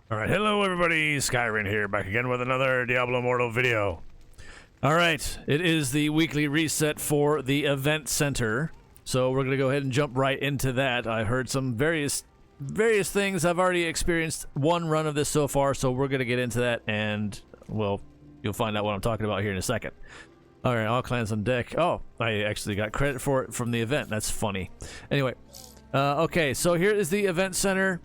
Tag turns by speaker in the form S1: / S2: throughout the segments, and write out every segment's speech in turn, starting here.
S1: Alright, hello everybody, Skyrim here, back again with another Diablo Immortal video. Alright, it is the weekly reset for the event center, so we're gonna go ahead and jump right into that. I heard some various things. I've already experienced one run of this so far, so we're gonna get into that, and, well, you'll find out what I'm talking about here in a second. Alright, all clans on deck. Oh, I actually got credit for it from the event. That's funny. Anyway, okay, so here is the event center.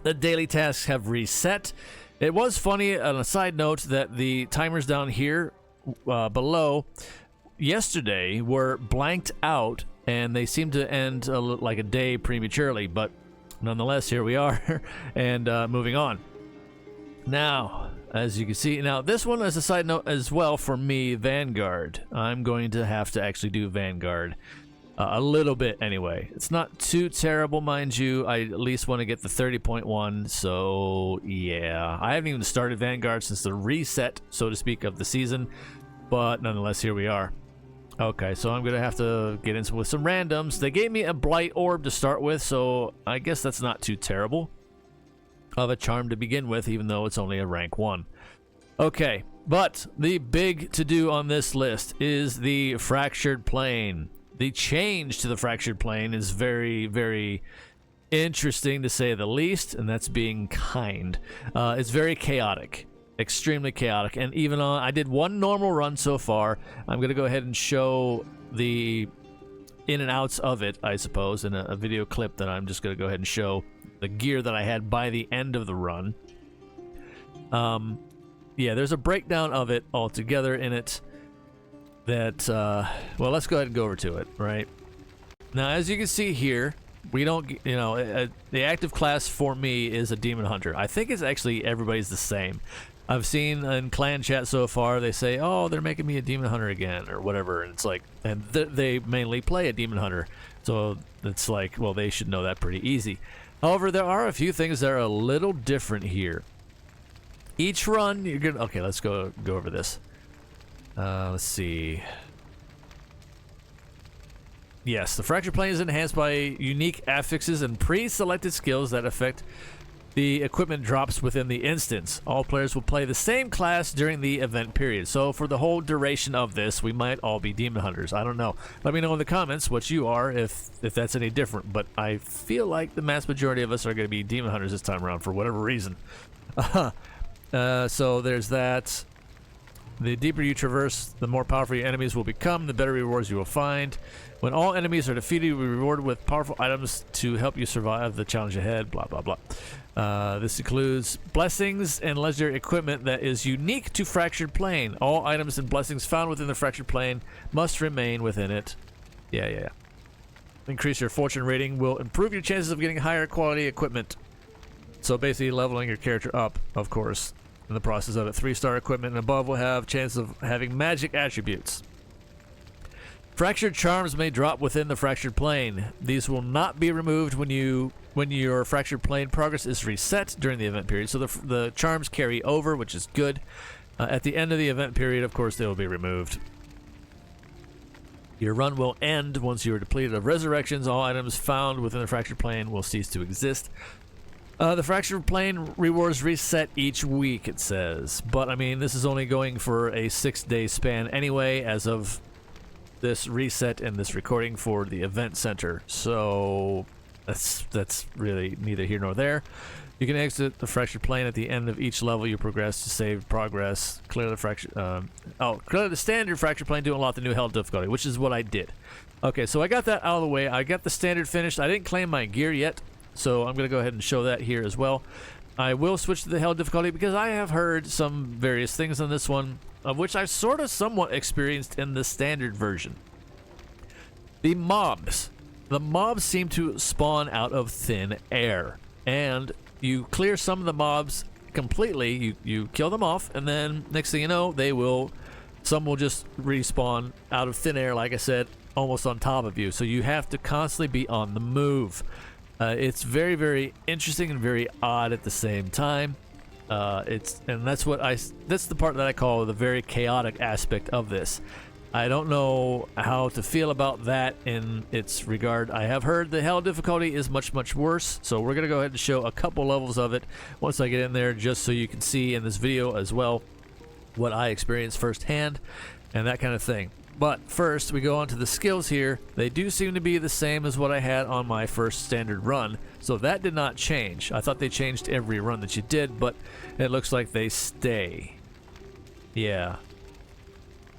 S1: The daily tasks have reset. It was funny on a side note that the timers down here below yesterday were blanked out and they seem to end like a day prematurely, but nonetheless here we are and moving on. Now, as you can see, now this one as a side note as well for me, Vanguard. I'm going to have to actually do Vanguard. A little bit anyway. It's not too terrible, mind you. I at least want to get the 30.1, so yeah. I haven't even started Vanguard since the reset, so to speak, of the season, but nonetheless, here we are. Okay, so I'm going to have to get into with some randoms. They gave me a Blight Orb to start with, so I guess that's not too terrible. Of a charm to begin with, even though it's only a rank 1. Okay, but the big to-do on this list is the Fractured Plane. The change to the Fractured Plane is very, very interesting to say the least, and that's being kind. It's very chaotic, extremely chaotic, and even on, I did one normal run so far. I'm going to go ahead and show the in and outs of it, I suppose, in a video clip that I'm just going to go ahead and show the gear that I had by the end of the run. Yeah, there's a breakdown of it altogether in it. That, well, let's go ahead and go over to it, right? Now, as you can see here, we don't, you know, the active class for me is a Demon Hunter. I think it's actually everybody's the same. I've seen in clan chat so far, they say, oh, they're making me a Demon Hunter again, or whatever, and it's like, and they mainly play a Demon Hunter, so it's like, well, they should know that pretty easy. However, there are a few things that are a little different here. Each run, you're gonna, okay, let's go over this. Let's see. Yes, the Fractured Plane is enhanced by unique affixes and pre-selected skills that affect the equipment drops within the instance. All players will play the same class during the event period. So for the whole duration of this, we might all be Demon Hunters. I don't know. Let me know in the comments what you are, if that's any different. But I feel like the mass majority of us are going to be Demon Hunters this time around for whatever reason. So there's that. The deeper you traverse, the more powerful your enemies will become, the better rewards you will find. When all enemies are defeated, you will be rewarded with powerful items to help you survive the challenge ahead, blah, blah, blah. This includes blessings and legendary equipment that is unique to Fractured Plane. All items and blessings found within the Fractured Plane must remain within it. Yeah. Increase your fortune rating will improve your chances of getting higher quality equipment. So basically leveling your character up, of course. In the process of it, 3-star equipment and above will have chance of having magic attributes. Fractured charms may drop within the Fractured Plane. These will not be removed when your Fractured Plane progress is reset during the event period. So the charms carry over, which is good. At the end of the event period, of course, they will be removed. Your run will end once you are depleted of resurrections. All items found within the Fractured Plane will cease to exist. The Fractured Plane rewards reset each week, it says. But, I mean, this is only going for a 6-day span anyway, as of this reset and this recording for the event center. So, that's really neither here nor there. You can exit the Fractured Plane at the end of each level you progress to save progress. Clear the standard Fractured Plane to unlock the new hell difficulty, which is what I did. Okay, so I got that out of the way. I got the standard finished. I didn't claim my gear yet. So I'm going to go ahead and show that here as well. I will switch to the hell difficulty because I have heard some various things on this one, of which I've sort of somewhat experienced in the standard version. The mobs seem to spawn out of thin air, and you clear some of the mobs completely, you kill them off, and then next thing you know, some will just respawn out of thin air, like I said, almost on top of you. So you have to constantly be on the move. It's very, very interesting and very odd at the same time. That's the part that I call the very chaotic aspect of this. I don't know how to feel about that in its regard. I have heard the hell difficulty is much, much worse, so we're going to go ahead and show a couple levels of it once I get in there, just so you can see in this video as well what I experienced firsthand and that kind of thing. But first, we go on to the skills here. They do seem to be the same as what I had on my first standard run, so that did not change. I thought they changed every run that you did, but it looks like they stay. Yeah.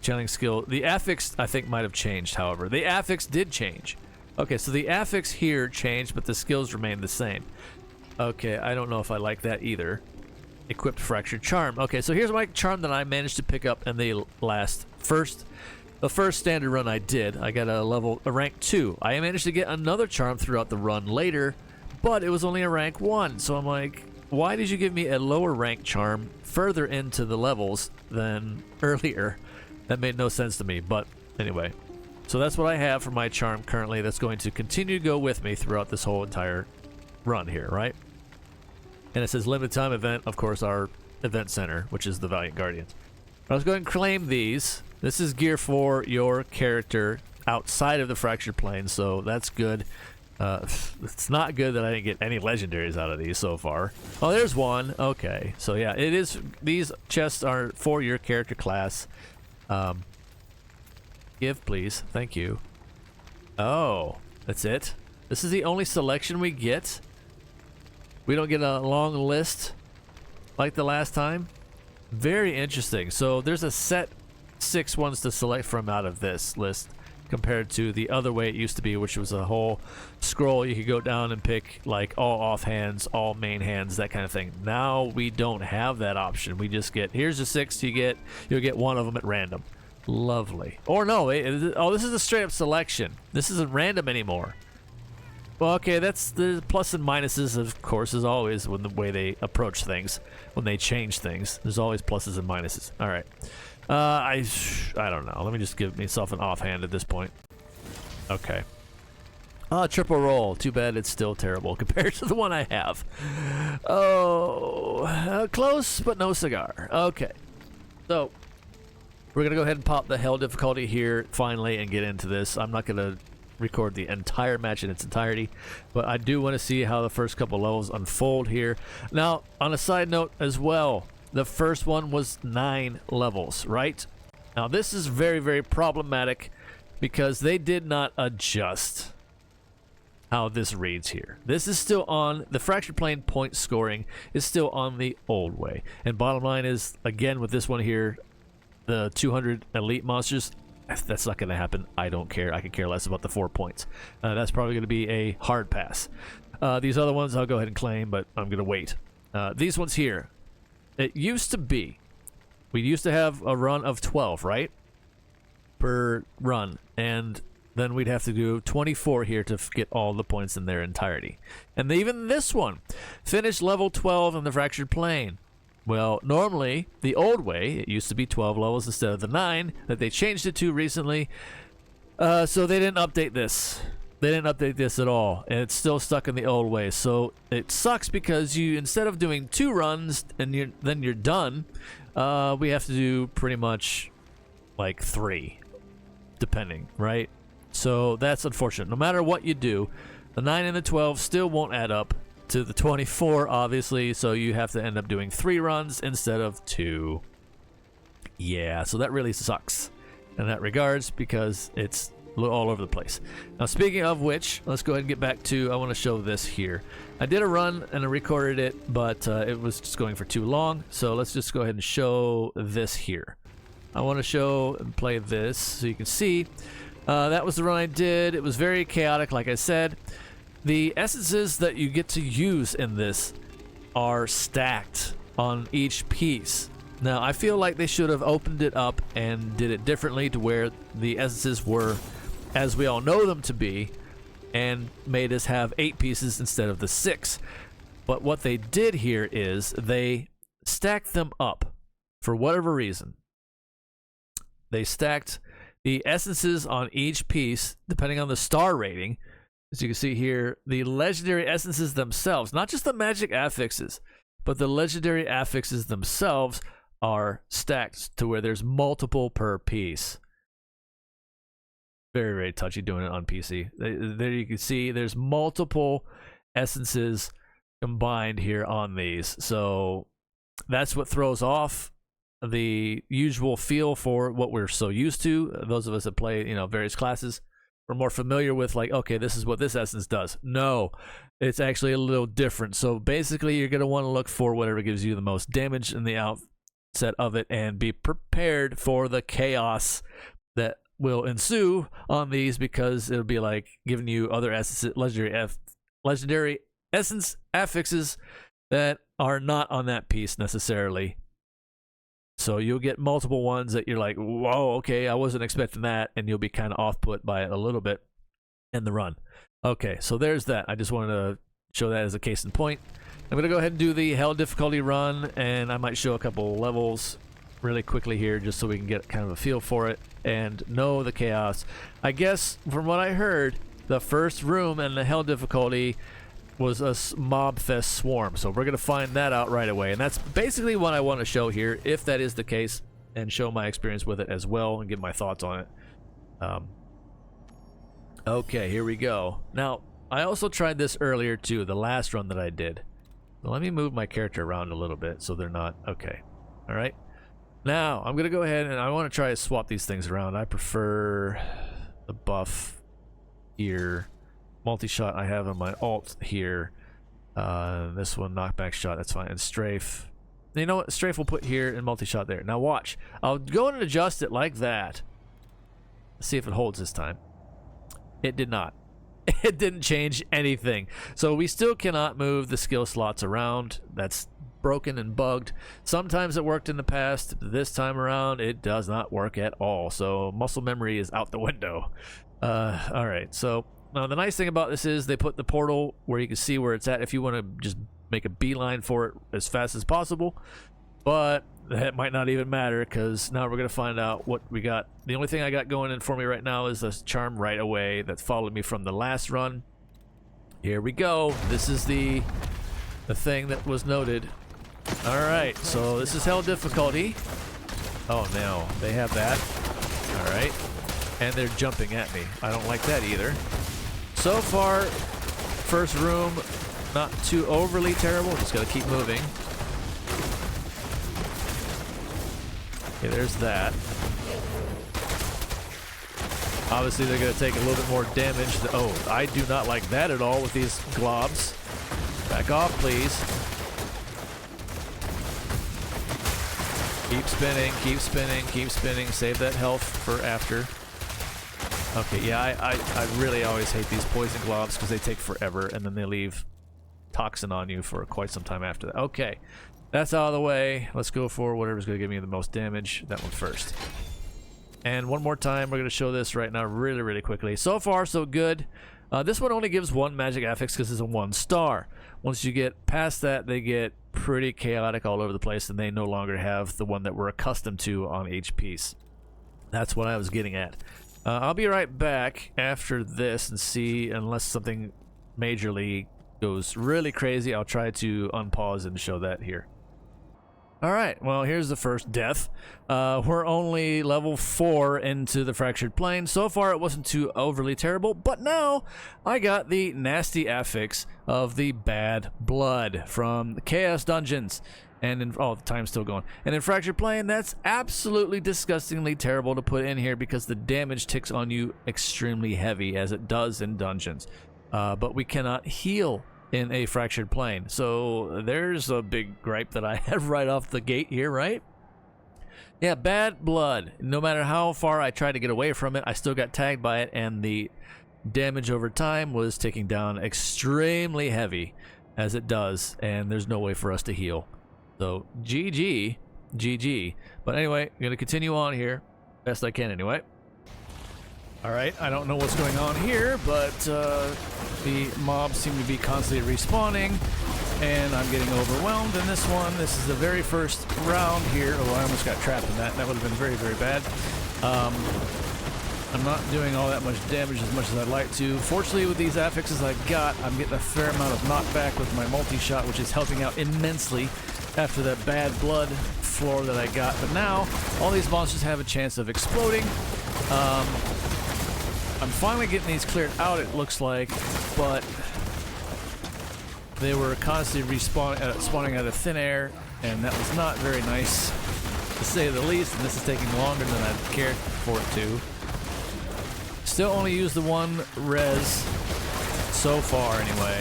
S1: Channeling skill. The affix, I think, might have changed, however. The affix did change. Okay, so the affix here changed, but the skills remained the same. Okay, I don't know if I like that either. Equipped Fractured Charm. Okay, so here's my charm that I managed to pick up in the first standard run I did. I got a rank 2. I managed to get another charm throughout the run later, but it was only a rank 1. So I'm like, why did you give me a lower rank charm further into the levels than earlier? That made no sense to me, but anyway. So that's what I have for my charm currently. That's going to continue to go with me throughout this whole entire run here, right? And it says limited time event, of course, our event center, which is the Valiant Guardians. I was going to claim these. This is gear for your character outside of the Fractured Plane, so that's good. It's not good that I didn't get any legendaries out of these so far. Oh, there's one. Okay, so yeah, it is. These chests are for your character class. Give, please. Thank you. Oh, that's it? This is the only selection we get? We don't get a long list like the last time? Very interesting. So there's a set 6 ones to select from out of this list compared to the other way it used to be, which was a whole scroll. You could go down and pick like all offhands, all main hands, that kind of thing. Now we don't have that option. We just get, here's the 6 you'll get one of them at random. Lovely. Or no, oh, this is a straight up selection. This isn't random anymore. Well, okay, that's the plus and minuses, of course, as always, when the way they approach things, when they change things. There's always pluses and minuses. All right. I don't know. Let me just give myself an offhand at this point. Okay. Triple roll. Too bad it's still terrible compared to the one I have. Oh, close, but no cigar. Okay. So, we're going to go ahead and pop the hell difficulty here finally and get into this. I'm not going to record the entire match in its entirety, but I do want to see how the first couple levels unfold here. Now, on a side note as well, the first one was 9 levels, right? Now, this is very, very problematic because they did not adjust how this reads here. This is still on the Fractured Plane point scoring is still on the old way. And bottom line is, again, with this one here, the 200 elite monsters, that's not going to happen. I don't care. I could care less about the 4 points. That's probably going to be a hard pass. These other ones I'll go ahead and claim, but I'm going to wait. These ones here, it used to be, we used to have a run of 12, right? Per run. And then we'd have to do 24 here to get all the points in their entirety. And even this one, finished level 12 in the Fractured Plane. Well, normally, the old way, it used to be 12 levels instead of the 9 that they changed it to recently. So they didn't update this. They didn't update this at all, and it's still stuck in the old way. So it sucks because you, instead of doing 2 runs and then you're done, we have to do pretty much like 3, depending, right? So that's unfortunate. No matter what you do, the 9 and the 12 still won't add up to the 24, obviously, so you have to end up doing 3 runs instead of 2. Yeah, so that really sucks in that regards because it's all over the place. Now, speaking of which, let's go ahead and get back to, I want to show this here. I did a run and I recorded it, but it was just going for too long, so let's just go ahead and show this here. I want to show and play this so you can see. That was the run I did. It was very chaotic, like I said. The essences that you get to use in this are stacked on each piece. Now, I feel like they should have opened it up and did it differently to where the essences were as we all know them to be and made us have 8 pieces instead of the 6. But what they did here is they stacked them up for whatever reason. They stacked the essences on each piece depending on the star rating. As you can see here, the legendary essences themselves, not just the magic affixes, but the legendary affixes themselves are stacked to where there's multiple per piece. very, very touchy doing it on PC. There you can see there's multiple essences combined here on these. So that's what throws off the usual feel for what we're so used to. Those of us that play, you know, various classes, we're more familiar with, like, okay, this is what this essence does. No, it's actually a little different. So basically, you're going to want to look for whatever gives you the most damage in the outset of it, and be prepared for the chaos that will ensue on these, because it'll be like giving you other essences, legendary essence affixes that are not on that piece necessarily. So you'll get multiple ones that you're like, whoa, okay, I wasn't expecting that, and you'll be kind of off-put by it a little bit in the run. Okay, so there's that. I just wanted to show that as a case in point. I'm going to go ahead and do the hell difficulty run, and I might show a couple levels really quickly here just so we can get kind of a feel for it and know the chaos. I guess from what I heard, the first room in the hell difficulty was a mob fest swarm, so we're going to find that out right away, and that's basically what I want to show here, if that is the case, and show my experience with it as well and give my thoughts on it. Okay, here we go. Now, I also tried this earlier too, the last run that I did. So let me move my character around a little bit so they're not... Okay. Alright. Now, I'm going to go ahead and I want to try to swap these things around. I prefer the buff here. Multi-shot I have on my alt here. This one, knockback shot, that's fine. And strafe. You know what? Strafe we'll put here and multi-shot there. Now watch. I'll go and adjust it like that. Let's see if it holds this time. It did not. It didn't change anything. So we still cannot move the skill slots around. That's broken and bugged. Sometimes it worked in the past. This time around, it does not work at all. So muscle memory is out the window. Alright, so now the nice thing about this is they put the portal where you can see where it's at if you want to just make a beeline for it as fast as possible. But that might not even matter, because now we're going to find out what we got. The only thing I got going in for me right now is a charm right away that followed me from the last run. Here we go. This is the thing that was noted. Alright, so this is hell difficulty. Oh no, they have that. Alright. And they're jumping at me. I don't like that either. So far, first room, not too overly terrible. Just gotta keep moving. Okay, there's that. Obviously, they're gonna take a little bit more damage. Oh, I do not like that at all with these globs. Back off, please. Keep spinning, keep spinning, keep spinning. Save that health for after. Okay, yeah, I really always hate these poison globs because they take forever and then they leave toxin on you for quite some time after that. Okay, that's out of the way. Let's go for whatever's going to give me the most damage. That one first. And one more time, we're going to show this right now really, really quickly. So far, so good. This one only gives one magic affix because it's a 1-star. Once you get past that, they get pretty chaotic all over the place, and they no longer have the one that we're accustomed to on each piece. That's what I was getting at. I'll be right back after this and see, unless something majorly goes really crazy, I'll try to unpause and show that here. Alright, well, here's the first death. We're only level 4 into the Fractured Plane. So far, it wasn't too overly terrible, but now I got the nasty affix of the Bad Blood from the Chaos Dungeons. And in, oh, the time's still going. And in Fractured Plane, that's absolutely disgustingly terrible to put in here because the damage ticks on you extremely heavy, as it does in dungeons. But we cannot heal in a Fractured Plane. So there's a big gripe that I have right off the gate here, right? Yeah, Bad Blood. No matter how far I tried to get away from it, I still got tagged by it, and the damage over time was ticking down extremely heavy, as it does, and there's no way for us to heal. So, GG. GG. But anyway, I'm going to continue on here. Best I can anyway. Alright, I don't know what's going on here, but the mobs seem to be constantly respawning, and I'm getting overwhelmed in this one. This is the very first round here. Oh, I almost got trapped in that. That would have been very, very bad. I'm not doing all that much damage as much as I'd like to. Fortunately, with these affixes I got, I'm getting a fair amount of knockback with my multi-shot, which is helping out immensely after that Bad Blood floor that I got. But now, all these monsters have a chance of exploding. I'm finally getting these cleared out, it looks like, but they were constantly spawning out of thin air, and that was not very nice, to say the least, and this is taking longer than I'd cared for it to. Still only used the one res so far, anyway.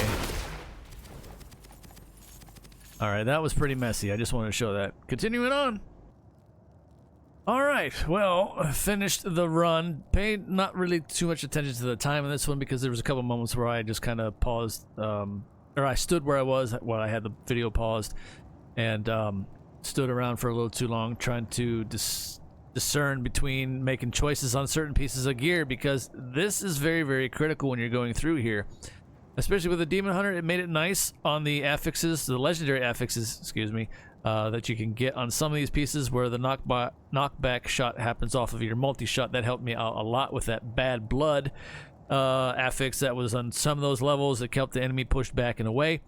S1: Alright, that was pretty messy. I just wanted to show that. Continuing on. Alright, well, finished the run. Paid not really too much attention to the time in this one because there was a couple moments where I just kind of paused, or I stood where I was while I had the video paused, and stood around for a little too long trying to discern between making choices on certain pieces of gear, because this is very, very critical when you're going through here. Especially with the Demon Hunter, it made it nice on the affixes, the legendary affixes, excuse me, that you can get on some of these pieces where the knockback shot happens off of your multi-shot. That helped me out a lot with that bad blood affix that was on some of those levels. It kept the enemy pushed back and away.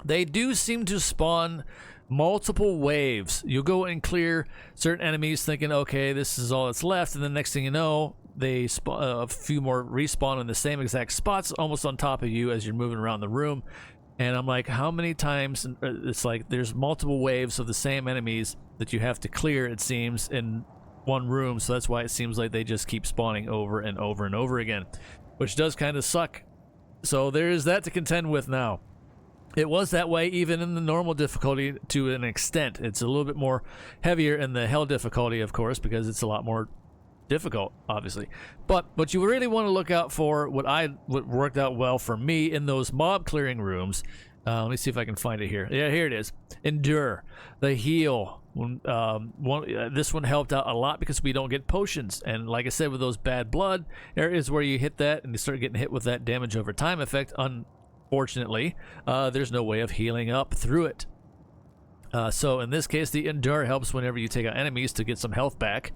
S1: They do seem to spawn multiple waves. You'll go and clear certain enemies thinking, okay, this is all that's left, and the next thing you know, they a few more respawn in the same exact spots almost on top of you as you're moving around the room. And I'm like, how many times? It's like there's multiple waves of the same enemies that you have to clear, it seems, in one room. So that's why it seems like they just keep spawning over and over and over again, which does kind of suck. So there is that to contend with now. It was that way even in the normal difficulty to an extent. It's a little bit more heavier in the hell difficulty, of course, because it's a lot more difficult, obviously. But what you really want to look out for, what worked out well for me in those mob clearing rooms, let me see if I can find it here. Yeah, here it is. Endure, the heal. This one helped out a lot because we don't get potions, and like I said, with those bad blood areas where you hit that and you start getting hit with that damage over time effect, unfortunately, there's no way of healing up through it. So in this case, the Endure helps whenever you take out enemies to get some health back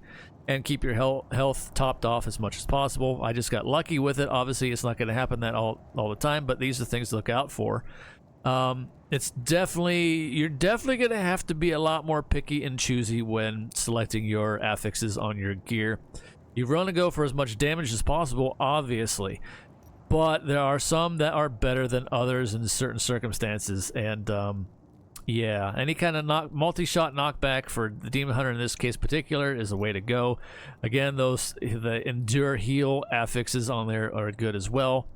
S1: and keep your health topped off as much as possible. I just got lucky with it. Obviously, it's not going to happen that all the time, but these are things to look out for. You're definitely going to have to be a lot more picky and choosy when selecting your affixes on your gear. You want to go for as much damage as possible, obviously, but there are some that are better than others in certain circumstances, and yeah, any kind of multi-shot knockback for the Demon Hunter in this case particular is the way to go. Again, the Endure heal affixes on there are good as well.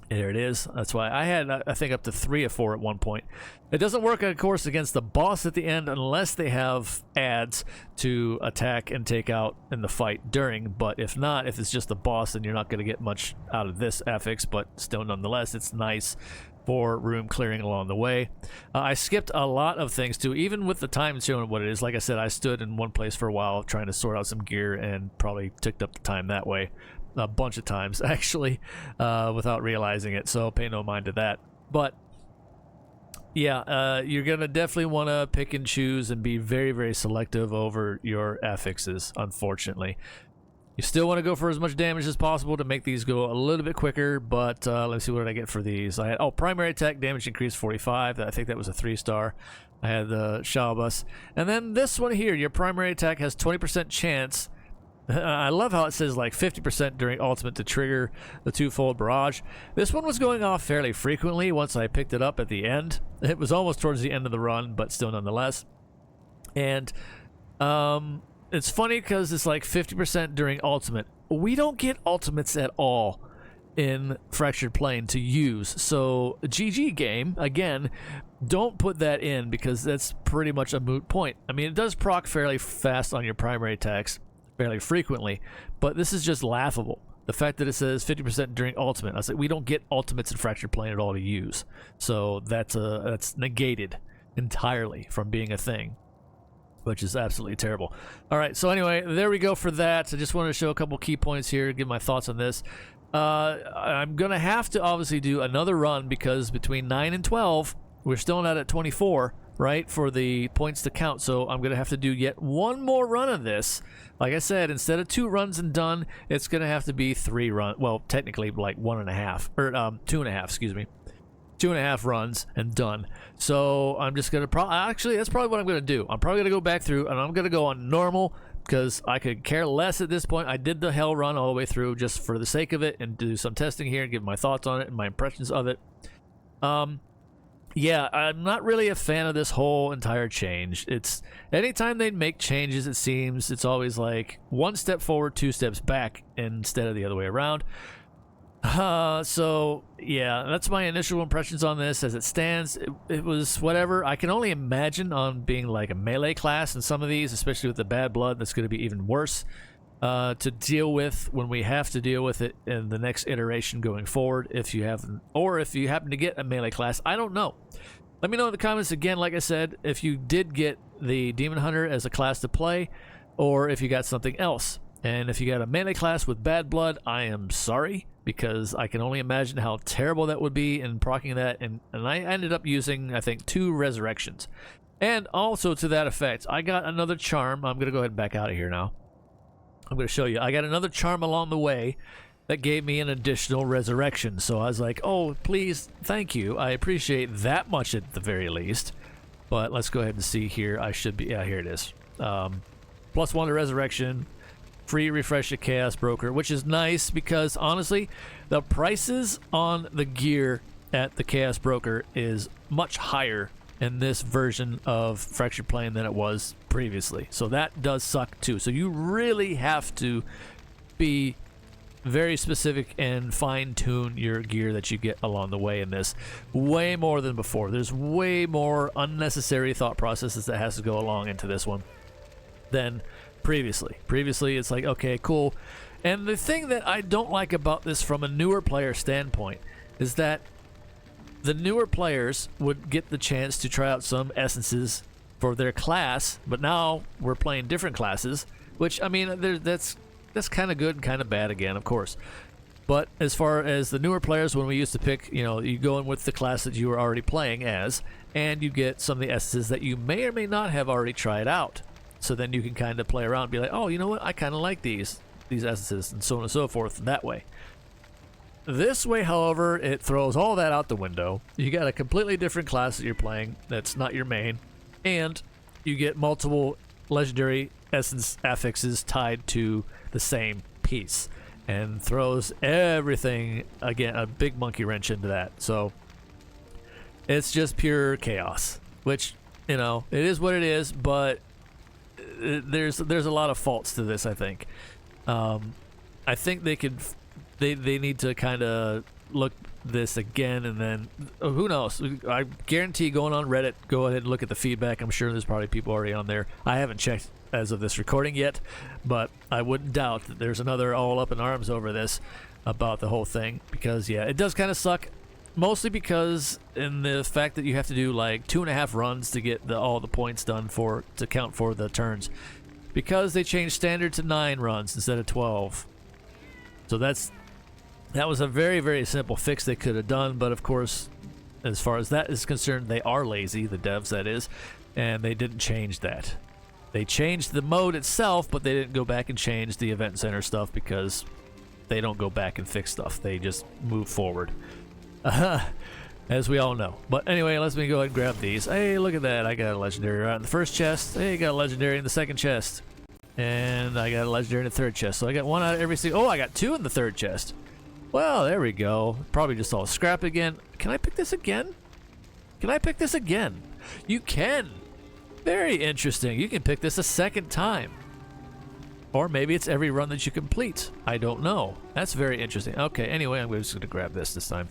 S1: There it is. That's why I had, I think, up to 3 or 4 at one point. It doesn't work, of course, against the boss at the end unless they have ads to attack and take out in the fight during. But if not, if it's just the boss, then you're not going to get much out of this affix. But still, nonetheless, it's nice for room clearing along the way. I skipped a lot of things too, even with the time showing what it is. Like I said, I stood in one place for a while trying to sort out some gear and probably ticked up the time that way a bunch of times, actually, without realizing it, so pay no mind to that. But yeah, you're gonna definitely want to pick and choose and be very, very selective over your affixes, unfortunately. You still want to go for as much damage as possible to make these go a little bit quicker, but let's see, what did I get for these? I had, primary attack damage increased 45. I think that was a 3-star. I had the Shalbus. And then this one here, your primary attack has 20% chance. I love how it says like 50% during ultimate to trigger the 2-fold barrage. This one was going off fairly frequently once I picked it up at the end. It was almost towards the end of the run, but still nonetheless. And it's funny because it's like 50% during ultimate. We don't get ultimates at all in Fractured Plane to use. So GG game, again, don't put that in because that's pretty much a moot point. I mean, it does proc fairly fast on your primary attacks fairly frequently, but this is just laughable. The fact that it says 50% during ultimate. I was like, we don't get ultimates in Fractured Plane at all to use. So that's negated entirely from being a thing, which is absolutely terrible. All right, so anyway, there we go for that. I just wanted to show a couple key points here, give my thoughts on this. I'm going to have to obviously do another run because between 9 and 12, we're still not at 24, right, for the points to count. So I'm going to have to do yet one more run of this. Like I said, instead of 2 runs and done, it's going to have to be 3 runs. Well, technically like 1.5, or 2.5, excuse me. 2.5 runs and done. So I'm just going to actually, that's probably what I'm going to do. I'm probably going to go back through and I'm going to go on normal because I could care less at this point. I did the hell run all the way through just for the sake of it and do some testing here and give my thoughts on it and my impressions of it. Yeah, I'm not really a fan of this whole entire change. It's anytime they make changes, it seems it's always like one step forward, two steps back instead of the other way around. So yeah, that's my initial impressions on this. As it stands, it was whatever. I can only imagine on being like a melee class in some of these, especially with the bad blood, that's going to be even worse to deal with when we have to deal with it in the next iteration going forward. If you haven't, or if you happen to get a melee class, I don't know. Let me know in the comments again, like I said, if you did get the Demon Hunter as a class to play, or if you got something else. And if you got a melee class with bad blood, I am sorry, because I can only imagine how terrible that would be in proccing that. And I ended up using, I think, 2 resurrections. And also to that effect, I got another charm. I'm going to go ahead and back out of here now. I'm going to show you. I got another charm along the way that gave me an additional resurrection. So I was like, oh, please, thank you. I appreciate that much at the very least. But let's go ahead and see here. I should be, yeah, here it is. +1 to resurrection. Free refresh at Chaos Broker, which is nice because honestly, the prices on the gear at the Chaos Broker is much higher in this version of Fractured Plane than it was previously. So that does suck too. So you really have to be very specific and fine-tune your gear that you get along the way in this way more than before. There's way more unnecessary thought processes that has to go along into this one than previously. Previously, it's like, okay, cool. And the thing that I don't like about this from a newer player standpoint is that the newer players would get the chance to try out some essences for their class, but now we're playing different classes, which, I mean, that's kind of good and kind of bad again, of course. But as far as the newer players, when we used to pick, you know, you go in with the class that you were already playing as, and you get some of the essences that you may or may not have already tried out. So then you can kind of play around and be like, oh, you know what? I kind of like these essences and so on and so forth that way. This way, however, it throws all that out the window. You got a completely different class that you're playing that's not your main, and you get multiple legendary essence affixes tied to the same piece, and throws everything, again, a big monkey wrench into that. So it's just pure chaos, which, you know, it is what it is, but there's a lot of faults to this, I think. I think they need to kind of look this again, and then who knows? I guarantee going on Reddit, go ahead and look at the feedback. I'm sure there's probably people already on there. I haven't checked as of this recording yet, but I wouldn't doubt that there's another all up in arms over this about the whole thing, because yeah, it does kind of suck. Mostly because in the fact that you have to do like 2.5 runs to get all the points done to count for the turns, because they changed standard to 9 runs instead of 12. So that was a very, very simple fix they could have done. But of course, as far as that is concerned, they are lazy, the devs that is, and they didn't change that. They changed the mode itself, but they didn't go back and change the event center stuff, because they don't go back and fix stuff. They just move forward. As we all know. But anyway, let me go ahead and grab these. Hey, look at that. I got a legendary right in the first chest. Hey, got a legendary in the second chest. And I got a legendary in the third chest. So I got 1 out of every single... Oh, I got 2 in the third chest. Well, there we go. Probably just all scrap again. Can I pick this again? Can I pick this again? You can. Very interesting. You can pick this a second time. Or maybe it's every run that you complete. I don't know. That's very interesting. Okay, anyway, I'm just going to grab this time.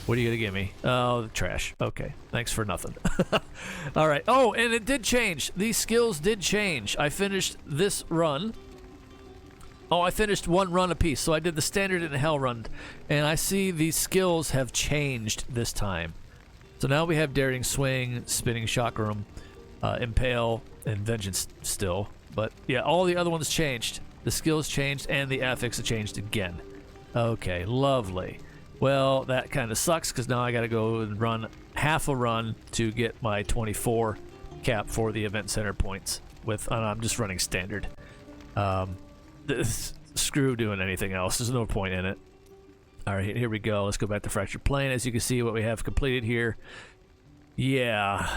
S1: What are you going to give me? Oh, trash. Okay, thanks for nothing. All right. Oh, and it did change. These skills did change. I finished this run. Oh, I finished 1 run apiece. So I did the standard and the hell run. And I see these skills have changed this time. So now we have Daring Swing, Spinning Chakram, Impale, and Vengeance still. But yeah, all the other ones changed. The skills changed, and the affix changed again. Okay, lovely. Well, that kind of sucks, because now I got to go and run half a run to get my 24 cap for the event center points. And I'm just running standard. Screw doing anything else. There's no point in it. All right, here we go. Let's go back to Fractured Plane. As you can see, what we have completed here. Yeah.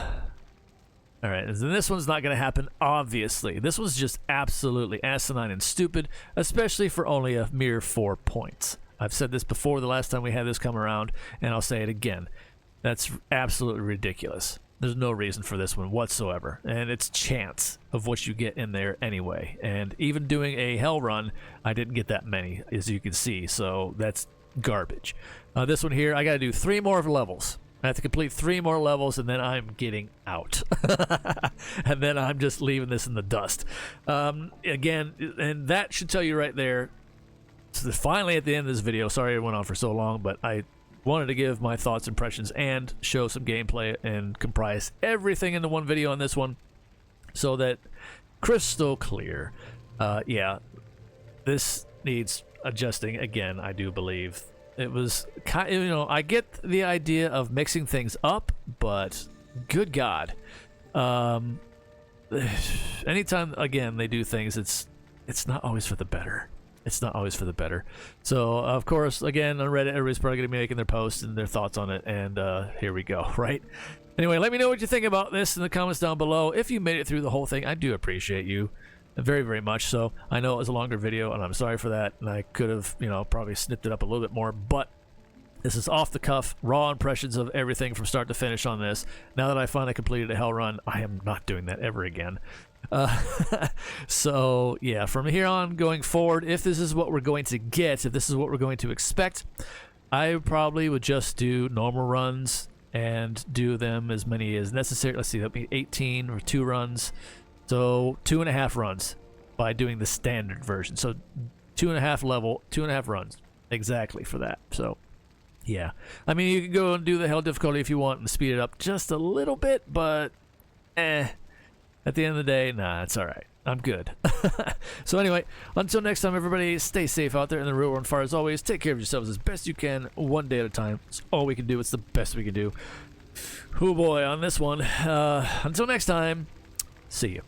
S1: All right, and this one's not going to happen, obviously. This one's just absolutely asinine and stupid, especially for only a mere 4 points. I've said this before the last time we had this come around, and I'll say it again. That's absolutely ridiculous. There's no reason for this one whatsoever, and it's chance of what you get in there anyway. And even doing a hell run, I didn't get that many, as you can see, so that's garbage. This one here, I got to do 3 more levels. I have to complete 3 more levels, and then I'm getting out. And then I'm just leaving this in the dust. Again, and that should tell you right there. So finally at the end of this video, sorry it went on for so long, but I wanted to give my thoughts, impressions, and show some gameplay and comprise everything into one video on this one so that crystal clear. Yeah, this needs adjusting again, I do believe. It was kind, you know, I get the idea of mixing things up, but good God, anytime again they do things, it's not always for the better. It's not always for the better. So of course, again on Reddit, everybody's probably gonna be making their posts and their thoughts on it, and here we go. Right. Anyway, let me know what you think about this in the comments down below. If you made it through the whole thing, I do appreciate you. Very, very much so. I know it was a longer video, and I'm sorry for that, and I could have, you know, probably snipped it up a little bit more, but this is off the cuff, raw impressions of everything from start to finish on this. Now that I finally completed a hell run, I am not doing that ever again. So, yeah, from here on going forward, if this is what we're going to get, if this is what we're going to expect, I probably would just do normal runs and do them as many as necessary. Let's see, that'd be 18 or 2 runs. So 2.5 runs by doing the standard version. So 2.5 runs exactly for that. So yeah, I mean, you can go and do the hell difficulty if you want and speed it up just a little bit, but at the end of the day, nah, it's all right. I'm good. So anyway, until next time, everybody, stay safe out there in the real world. Far as always, take care of yourselves as best you can, one day at a time. It's all we can do. It's the best we can do. Oh boy, on this one. Until next time, see you.